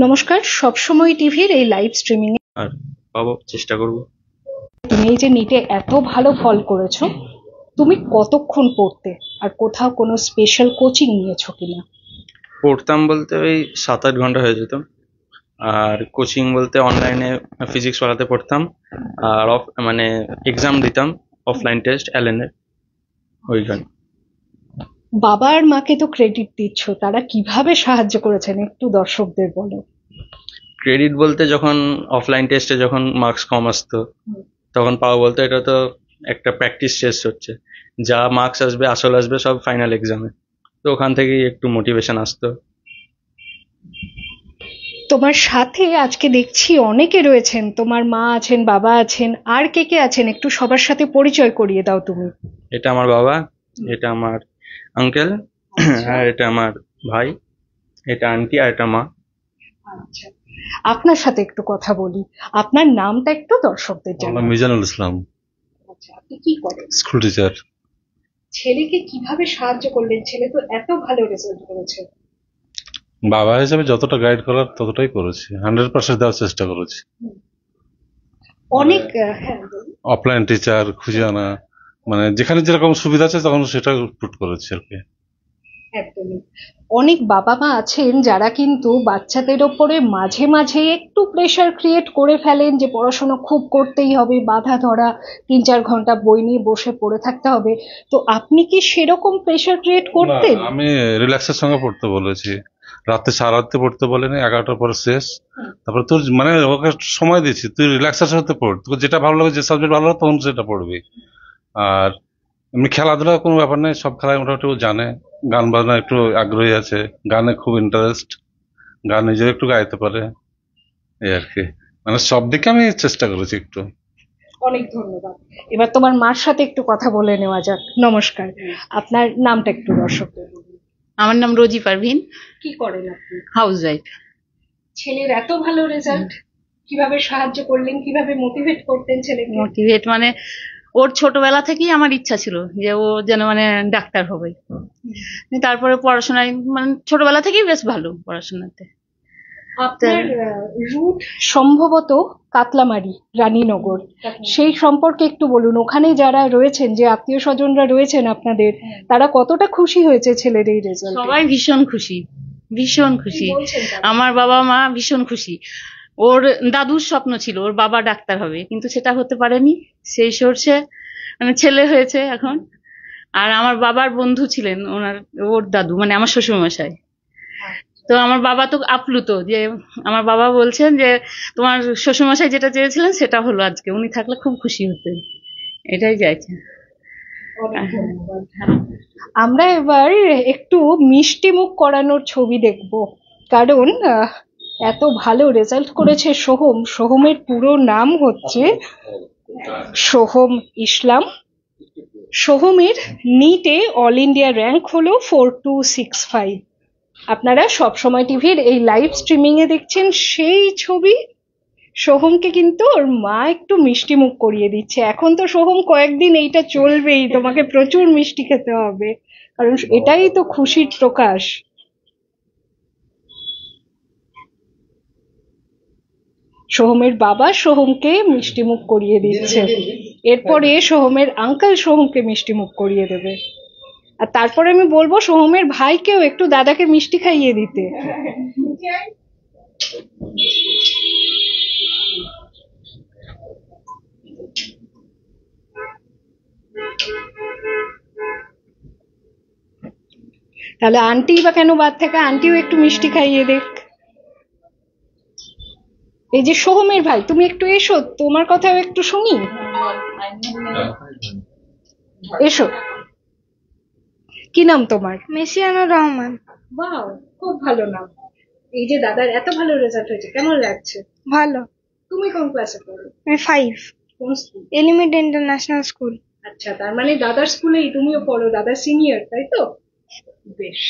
নমস্কার, সবসময় টিভির এই লাইভ স্ট্রিমিং এ আর পাবো, চেষ্টা করব। তুমি এই যে নিটে এত ভালো ফল করেছো, তুমি কতক্ষণ পড়তে আর কোথাও কোনো স্পেশাল কোচিং নিয়েছো কিনা? পড়তাম বলতে ওই 7-8 ঘন্টা হয়ে যেত। আর কোচিং বলতে অনলাইনে ফিজিক্স ওয়ালাতে পড়তাম। আর মানে এক্সাম দিতাম, অফলাইন টেস্ট এলএন এর ওইখানে। বাবা আর মাকে তো ক্রেডিট দিচ্ছ, তারা কিভাবে সাহায্য করেছেন একটু দর্শকদের বলো। ক্রেডিট বলতে যখন অফলাইন টেস্টে যখন মার্কস কম আসতো তখন পাওয়া বলতে এটা তো একটা প্র্যাকটিস টেস্ট হচ্ছে, যা মার্কস আসবে আসল আসবে সব ফাইনাল এক্সামে। তো ওখান থেকেই একটু মোটিভেশন আসতো। তোমার সাথে আজকে দেখছি অনেকে রয়েছেন, তোমার মা আছেন, বাবা আছেন, আর কে কে আছেন একটু সবার সাথে পরিচয় করিয়ে দাও তুমি। এটা আমার বাবা, এটা আমার আঙ্কেল, আর এটা আমার ভাই, এটা আন্টি, আর এটা মা। আচ্ছা, আপনার সাথে একটু কথা বলি। আপনার নামটা একটু দর্শকদের আমার জানান। মিজানুল ইসলাম, আচ্ছা, আপনি কি করেন? School teacher. ছেলেকে কিভাবে সাহায্য করলেন? ছেলে তো এত ভালো রেজাল্ট করেছে। বাবা হিসেবে যতটা গাইড করার ততটাই করেছি, 100% দেওয়ার চেষ্টা করেছি। অনেক হ্যাঁ বলুন। অফলাইন টিচার খুঁজে আনা, মানে যেখানে যেরকম সুবিধা আছে তখন সেটা পুট করেছি আর কি। একদমই। অনেক বাবা মা আছেন যারা কিন্তু বাচ্চাদের ওপরে মাঝে মাঝে একটু প্রেশার ক্রিয়েট করে ফেলেন যে পড়াশোনা খুব করতেই হবে, বাধা ধরা, 3-4 ঘন্টা বই নিয়ে বসে পড়ে থাকতে হবে। তো আপনি কি সেরকম প্রেশার ক্রিয়েট না, করতেন? আমি রিল্যাক্সের সঙ্গে পড়তে বলেছি। রাতে সারা রাতে পড়তে বলেনি, 11টার পরে শেষ। তারপরে তোর মানে ওকে সময় দিচ্ছি, তুই রিল্যাক্সের সাথে পড়, তোর যেটা ভালো লাগে, যে সাবজেক্ট ভালো লাগে তখন সেটা পড়বি। আর এমনি খেলাধুলার কোনো ব্যাপার নেই, সব খেলায় মোটামুটি ও জানে। গান বাজনা একটু আগ্রহী আছে, গানে খুব ইন্টারেস্ট, গান নিজেও একটু গাইতে পারে, এই আর কি। মানে সব দিকে আমি চেষ্টা করেছি একটু। অনেক ধন্যবাদ। এবার তোমার মার সাথে একটু কথা বলে নেওয়া যাক। নমস্কার, আপনার নামটা একটু দর্শকদের বলুন। আমার নাম রোজি পারভিন, কি করেন আপনি? House wife. ছেলের এত ভালো রেজাল্ট, কিভাবে সাহায্য করলেন, কিভাবে মোটিভেট করতেন ছেলেকে? মোটিভেট মানে ওর ছোটবেলা থেকেই আমার ইচ্ছা ছিল যে ও যেন মানে ডাক্তার হবে। তারপরে পড়াশোনায় মানে ছোটবেলা থেকেই বেশ ভালো পড়াশোনাতে। আপনার রুট সম্ভবত কাতলামারি, রানীনগর, সেই সম্পর্কে একটু বলুন। ওখানে যারা রয়েছেন, যে আত্মীয় স্বজনরা রয়েছেন আপনাদের, তারা কতটা খুশি হয়েছে ছেলের এই রেজাল্ট? সবাই ভীষণ খুশি, ভীষণ খুশি। বলছেন তারা? আমার বাবা মা ভীষণ খুশি। ওর দাদুর স্বপ্ন ছিল ওর বাবা ডাক্তার হবে, কিন্তু সেটা হতে পারেনি। সেই সর্ষে মানে ছেলে হয়েছে এখন। আর আমার বাবার বন্ধু ছিলেন ওর দাদু, মানে আমার শ্বশুরমশাই। তো আমার বাবা তো আপ্লুত যে আমার বাবা বলছেন যে তোমার শ্বশুরমশাই যেটা চেয়েছিলেন সেটা হলো আজকে, উনি থাকলে খুব খুশি হতেন, এটাই চাইছেন। অনেক ধন্যবাদ। আমরা এবার একটু মিষ্টি মুখ করানোর ছবি দেখব, কারণ এত ভালো রেজাল্ট করেছে সোহম। সোহমের পুরো নাম হচ্ছে সোহম ইসলাম। সোহমের নিটে অল ইন্ডিয়া র্যাঙ্ক হলো 4265। আপনারা সবসময় টিভির এই লাইভ স্ট্রিমিং এ দেখছেন সেই ছবি। সোহমকে কিন্তু ওর মা একটু মিষ্টি মুখ করিয়ে দিচ্ছে। এখন তো সোহম কয়েকদিন এইটা চলবেই, তোমাকে প্রচুর মিষ্টি খেতে হবে, কারণ এটাই তো খুশির প্রকাশ। সোহমের বাবা সোহমকে মিষ্টি মুখ করিয়ে দিচ্ছে, এরপরে সোহমের আঙ্কেল সোহমকে মিষ্টি মুখ করিয়ে দেবে, আর তারপরে আমি বলবো সোহমের ভাইকেও একটু দাদাকে মিষ্টি খাইয়ে দিতে। তাহলে আন্টি বা কেন বাদ থাকে, আন্টিও একটু মিষ্টি খাইয়ে দেখ। এই যে সোহমের ভাই, তুমি একটু এসো, তোমার কথাও একটু শুনি। এসো, কি নাম তোমার? মেসিয়ানুর রহমান। বাহ, খুব ভালো নাম। এই যে দাদার এত ভালো রেজাল্ট হয়েছে, কেমন লাগছে? ভালো। তুমি কোন ক্লাসে পড়ো? আমি 5, কোন স্কুল? Element international school. আচ্ছা, তার মানে দাদার স্কুলেই তুমিও পড়ো, দাদা সিনিয়র, তাই তো? বেশ,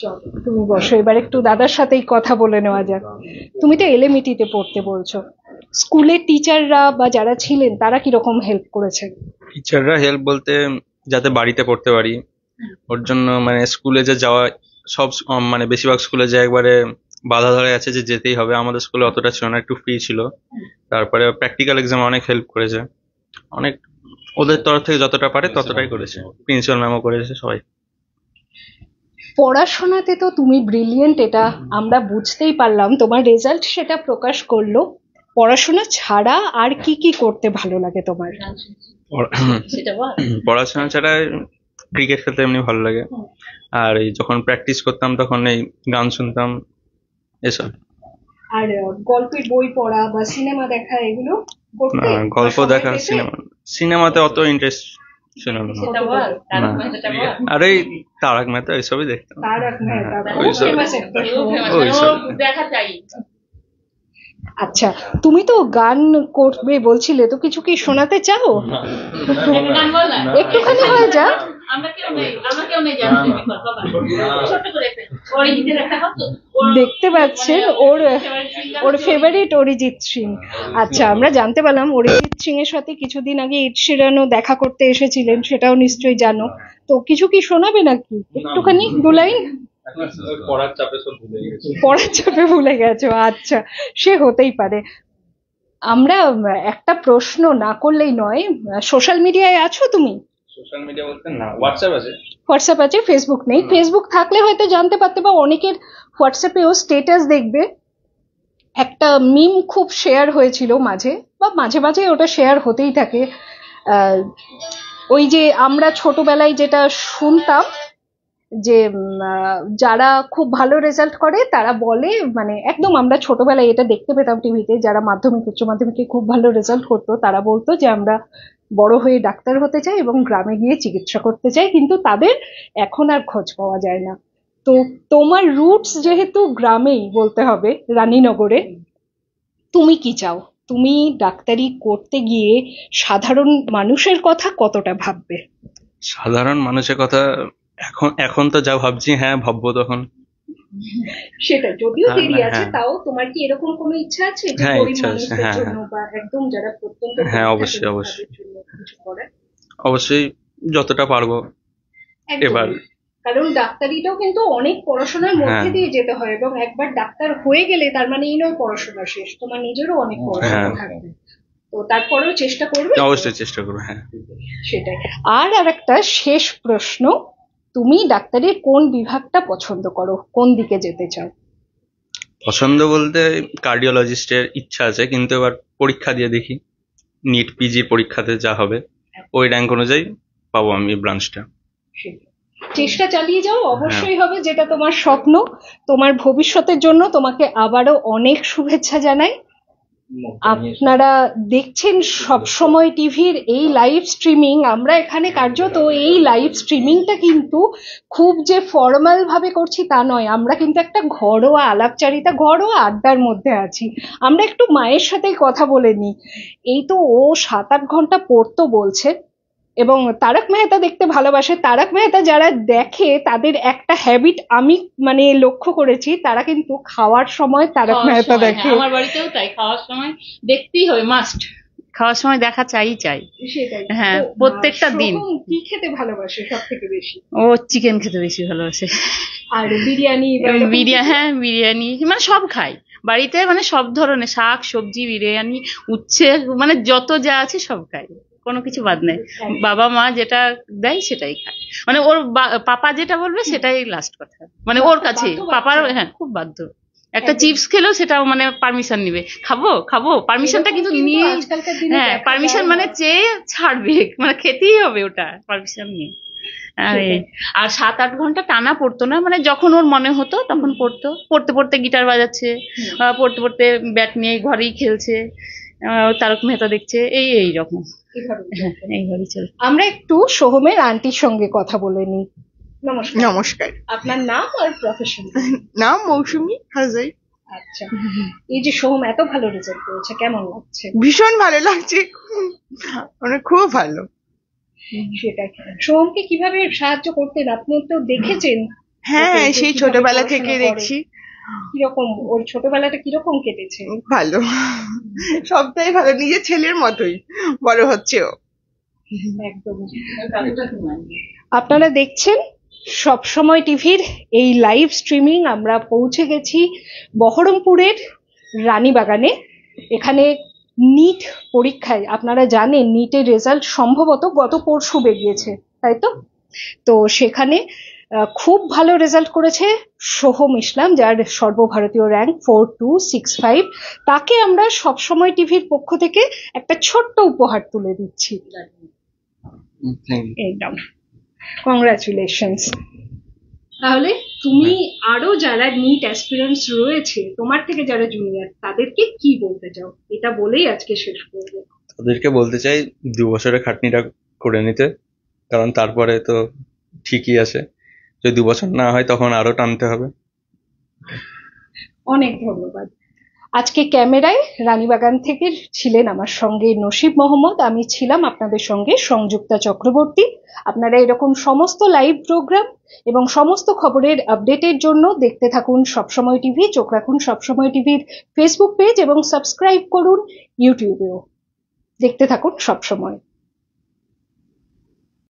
চলো তুমি বসো, এবার একটু দাদার সাথেই কথা বলে নেওয়া যাক। তুমি তো এলএমইটিতে পড়তে বলছো, স্কুলের টিচাররা বা যারা ছিলেন তারা কিরকম হেল্প করেছেন? টিচাররা হেল্প বলতে যাতে বাড়িতে পড়তে পারি ওর জন্য, মানে স্কুলে যে যাওয়া, সব মানে বেশিরভাগ স্কুলে যে একবারে বাধা ধরে আছে যে যেতেই হবে। আমাদের স্কুলে অতটা ছিল না, একটু ফ্রি ছিল। তারপরে প্র্যাকটিক্যাল এক্সাম অনেক হেল্প করেছে, অনেক ওদের তরফ থেকে যতটা পারে ততটাই করেছে, প্রিন্সিপাল ম্যামও করেছে, সবাই। পড়াশোনাতে তো তুমি ব্রিলিয়েন্ট, এটা আমরা বুঝতেই পারলাম, তোমার রেজাল্ট সেটা প্রকাশ করলো। পড়াশোনা ছাড়া আর কি কি করতে ভালো লাগে তোমার? পড়াশোনা ছাড়া ক্রিকেট খেলতে এমনি ভালো লাগে, আর এই যখন প্র্যাকটিস করতাম তখন এই গান শুনতাম, এসব। আর গল্পের বই পড়া বা সিনেমা দেখা এগুলো করতে? গল্প বা সময় দেখা, পেতে? সিনেমাতে অত ইন্টারেস্ট ছিল না। না। আর এই তারক মেহতা এসবই দেখতাম। তারক মেহতা হ্যাঁ, খুব ওইসব। famous একটা show। ওইসব। দেখা চাই। আচ্ছা, তুমি তো গান করবে বলছিলে, তো কিছু কি শোনাতে চাও? গান বল না। একটুখানি হয়ে যা। আমরা কেউ নেই জানতে বাবা। ছোট করে অরিজিৎ একটা হতো। দেখতে পাচ্ছেন ওর ফেভারিট অরিজিৎ সিং। আচ্ছা, আমরা জানতে পারলাম অরিজিৎ সিং এর সাথে কিছুদিন আগে এড শিরানও দেখা করতে এসেছিলেন, সেটাও নিশ্চয়ই জানো। তো কিছু কি শোনাবে নাকি একটুখানি, 2 লাইন? পড়ার চাপে সব ভুলে গেছি। পড়ার চাপে ভুলে গেছো? আচ্ছা, সে হতেই পারে। আমরা একটা প্রশ্ন না করলেই নয়, সোশ্যাল মিডিয়ায় আছো তুমি? সোশ্যাল মিডিয়া বলতে না, হোয়াটসঅ্যাপ আছে। হোয়াটসঅ্যাপ আছে, ফেসবুক নেই। ফেসবুক থাকলে হয়তো জানতে পারতে, বা অনেকের হোয়াটসঅ্যাপেও স্টেটাস দেখবে। একটা মিম খুব শেয়ার হয়েছিল মাঝে, বা মাঝে মাঝে ওটা শেয়ার হতেই থাকে। ওই যে আমরা ছোটবেলায় যেটা শুনতাম, যে যারা খুব ভালো রেজাল্ট করে তারা বলে, মানে একদম আমরা ছোটবেলায় এটা দেখতে পেতাম টিভিতে, যারা মাধ্যমিক উচ্চ মাধ্যমিকে খুব ভালো রেজাল্ট করতো তারা বলতো যে আমরা বড় হয়ে ডাক্তার হতে চাই এবং গ্রামে গিয়ে চিকিৎসা করতে চাই, কিন্তু তাদের এখন আর খোঁজ পাওয়া যায় না। তো তোমার রুটস যেহেতু গ্রামেই বলতে হবে, রানীনগরে, তুমি কি চাও? তুমি ডাক্তারি করতে গিয়ে সাধারণ মানুষের কথা কতটা ভাববে? সাধারণ মানুষের কথা এখন তো যা ভাবছি, হ্যাঁ ভাববো তখন। সেটা যদিও হ্যাঁ, দেরি আছে, হ্যাঁ। তাও তোমার কি এরকম কোনো ইচ্ছা আছে যে হ্যাঁ, গরিব ইচ্ছা আছে, মানুষদের হ্যাঁ, জন্য বা একদম যারা প্রত্যন্ত হ্যাঁ, গরিব অবশ্যই, থাকে অবশ্যই। তাদের জন্য কিছু করার? অবশ্যই যতটা পারবো। একদম। এবার কারণ ডাক্তারিটাও কিন্তু অনেক পড়াশোনার মধ্যে হ্যাঁ। দিয়ে যেতে হয়, এবং একবার ডাক্তার হয়ে গেলে তার মানে এই নয় পড়াশোনা শেষ, তোমার নিজেরও অনেক পড়াশোনা হ্যাঁ। থাকবে। তো তারপরেও চেষ্টা করবে? অবশ্যই চেষ্টা করবো, হ্যাঁ। সেটাই। আর একটা শেষ প্রশ্ন, তুমি ডাক্তারির কোন বিভাগটা পছন্দ করো, কোন দিকে যেতে চাও? পছন্দ বলতে কার্ডিওলজিস্টের ইচ্ছা আছে, কিন্তু এবার পরীক্ষা দিয়ে দেখি, নিট পিজির পরীক্ষাতে যা হবে ওই র্যাঙ্ক অনুযায়ী পাবো আমি ব্রাঞ্চটা। সেটাই। চেষ্টা চালিয়ে যাও, অবশ্যই হবে যেটা তোমার স্বপ্ন। তোমার ভবিষ্যতের জন্য তোমাকে আবারও অনেক শুভেচ্ছা জানাই। আপনারা দেখছেন সবসময় টিভির এই লাইভ স্ট্রিমিং। আমরা এখানে কার্যত এই লাইভ স্ট্রিমিংটা কিন্তু খুব যে ফর্মাল ভাবে করছি তা নয়, আমরা কিন্তু একটা ঘরোয়া আলাপচারিতা, ঘরোয়া আড্ডার মধ্যে আছি। আমরা একটু মায়ের সাথেই কথা বলে নিই। এই তো ও 7-8 ঘন্টা পড়তো বলছে, এবং তারক মেহতা দেখতে ভালোবাসে। তারক মেহতা যারা দেখে তাদের একটা হ্যাবিট আমি মানে লক্ষ্য করেছি, তারা কিন্তু খাওয়ার সময় তারক খাওয়ার মেহতা সময়, দেখে। হ্যাঁ, আমার বাড়িতেও তাই, খাওয়ার সময় দেখতেই হবে, মাস্ট। খাওয়ার সময় দেখা চাই। সেটাই। হ্যাঁ, তো, প্রত্যেকটা দিন। সোহম কি খেতে ভালোবাসে সব থেকে বেশি? ও চিকেন খেতে বেশি ভালোবাসে। আর বিরিয়ানি বা এরকম কিছু? হ্যাঁ, বিরিয়ানি মানে সব খাই বাড়িতে, মানে সব ধরনের শাক সবজি, বিরিয়ানি, উচ্ছে, মানে যত যা আছে সব খাই, কোনো কিছু বাদ নেই। বাবা মা যেটা দেয় সেটাই খায়, মানে ওর পাপা যেটা বলবে সেটাই লাস্ট কথা, মানে ওর কাছে পাপার, হ্যাঁ খুব বাধ্য। একটা চিপস খেলেও সেটাও মানে পারমিশন নিবে, খাবো পারমিশনটা কিন্তু নিয়ে, আজকালকার দিনে হ্যাঁ দেখা পারমিশন যায় মানে না। চেয়ে ছাড়বে, মানে খেতেই হবে ওটা, পারমিশন নিয়ে। আর 7-8 ঘন্টা টানা পড়তো না, মানে যখন ওর মনে হতো তখন পড়তো, পড়তে পড়তে গিটার বাজাচ্ছে, পড়তে পড়তে ব্যাট নিয়ে ঘরেই খেলছে, তারক মেহতা দেখছে, এই রকম এইভাবেই চলছে। আমরা একটু সোহমের আন্টির সঙ্গে কথা বলে নিই। নমস্কার। নমস্কার। আপনার নাম আর প্রফেশন? নাম মৌসুমী হাজাই। আচ্ছা, এই যে সোহম এত ভালো রেজাল্ট করেছে, কেমন লাগছে? ভীষণ ভালো লাগছে, মানে খুব ভালো। সেটাই। সোহমকে কিভাবে সাহায্য করতেন আপনি তো দেখেছেন? হ্যাঁ, ওকে যে সেই কিভাবে ছোটবেলা পড়াশোনা থেকে করে। দেখছি। কিরকম ওর ছোটবেলাটা কিরকম কেটেছে? ভালো, সবটাই ভালো, নিজের ছেলের মতোই বড় হচ্ছে ও। একদম। আপনারা দেখছেন সবসময় টিভির এই লাইভ স্ট্রিমিং আমরা পৌঁছে গেছি বহরমপুরের রানীবাগানে। এখানে নিট পরীক্ষায়, আপনারা জানেন নিটের রেজাল্ট সম্ভবত গত পরশু বেরিয়েছে, তাই তো? তো সেখানে খুব ভালো রেজাল্ট করেছে সোহম ইসলাম, যার সর্বভারতীয় র্যাঙ্ক 4265। তাকে আমরা সবসময় টিভির পক্ষ থেকে একটা ছোট্ট উপহার তুলে দিচ্ছি। একদম কংগ্রাচুলেশনস। তাহলে তুমি আরো যারা নিট অ্যাসপিরেন্টস রয়েছে, তোমার থেকে যারা জুনিয়র, তাদেরকে কি বলতে চাও? এটা বলেই আজকে শেষ করবো। তাদেরকে বলতে চাই 2 বছরের খাটনিটা করে নিতে, কারণ তারপরে তো ঠিকই আছে। যদি 2 বছর না হয় তখন আরো টানতে হবে। অনেক ধন্যবাদ। আজকে ক্যামেরায় রানীবাগান থেকে ছিলেন আমার সঙ্গে নসিব মোহাম্মদ, আমি ছিলাম আপনাদের সঙ্গে সংযুক্তা চক্রবর্তী। আপনারা এরকম সমস্ত লাইভ প্রোগ্রাম এবং সমস্ত খবরের আপডেটের জন্য দেখতে থাকুন সবসময় টিভি, চোখ রাখুন সবসময় টিভির ফেসবুক পেজ এবং সাবস্ক্রাইব করুন ইউটিউবেও। দেখতে থাকুন সবসময়।